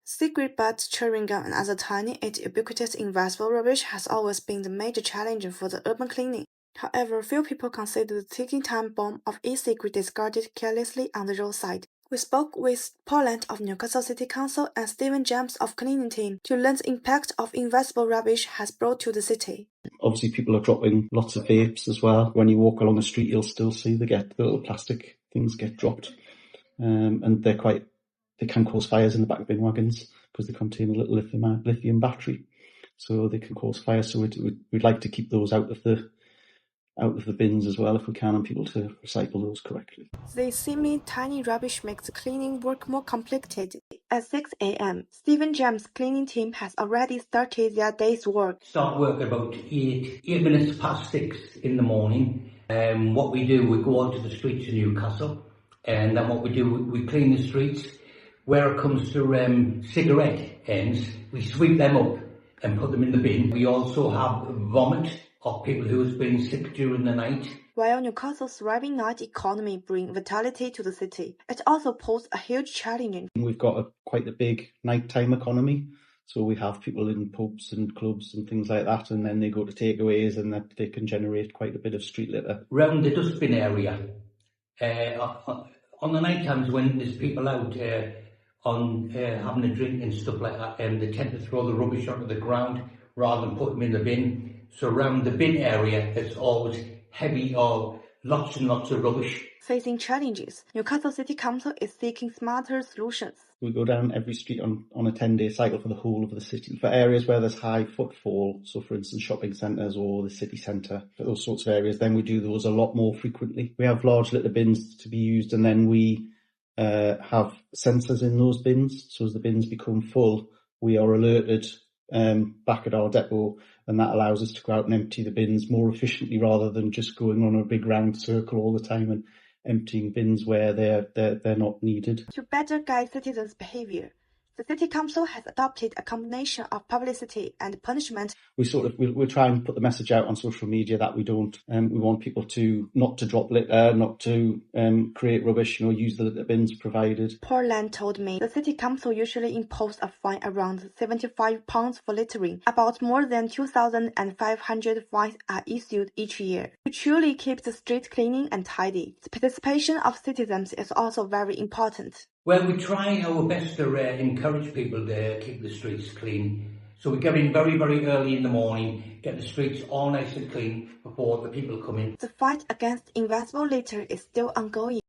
Cigarette butts, chewing gum, and other tiny yet ubiquitous invisible rubbish has always been the major challenge for the urban cleaning. However, few people consider the ticking time bomb of e-cigarette discarded carelessly on the roadside. We spoke with Paul of Newcastle City Council and Stephen James of cleaning team to learn the impact of invisible rubbish has brought to the city. Obviously, people are dropping lots of vapes as well. When you walk along the street, you'll still see the little plastic things get dropped, and they can cause fires in the back of bin wagons because they contain a little lithium battery, so they can cause fire. So we'd like to keep those out of the bins as well if we can, and people to recycle those correctly. The seemingly tiny rubbish makes the cleaning work more complicated. At 6 a.m., Stephen James' cleaning team has already started their day's work. Start work about 8 minutes past 6 in the morning. What we do, we go onto the streets in Newcastle, and then what we do, we clean the streets. Where it comes to cigarette ends, we sweep them up and put them in the bin. We also have vomit of people who have been sick during the night. While Newcastle's thriving night economy brings vitality to the city, it also poses a huge challenge. We've got quite a big nighttime economy, so we have people in pubs and clubs and things like that, and then they go to takeaways, and that they can generate quite a bit of street litter. Round the dustbin area, on the night times when there's people out having a drink and stuff like that, they tend to throw the rubbish onto the ground rather than put them in the bin. So around the bin area, it's always heavy or lots and lots of rubbish. Facing challenges, Newcastle City Council is seeking smarter solutions. We go down every street on a 10-day cycle for the whole of the city. For areas where there's high footfall, so for instance shopping centres or the city centre, for those sorts of areas, then we do those a lot more frequently. We have large litter bins to be used, and then we have sensors in those bins, so as the bins become full, we are alerted back at our depot, and that allows us to go out and empty the bins more efficiently rather than just going on a big round circle all the time and emptying bins where they're not needed. To better guide citizens' behaviour, the City Council has adopted a combination of publicity and punishment. We'll try and put the message out on social media that we want people to not to drop litter, not to create rubbish, use the litter bins provided. Paul told me the City Council usually imposes a fine around £75 for littering. About more than 2,500 fines are issued each year. To truly keep the street clean and tidy, the participation of citizens is also very important. Well, we try our best to encourage people to keep the streets clean. So we get in very, very early in the morning, get the streets all nice and clean before the people come in. The fight against invisible litter is still ongoing.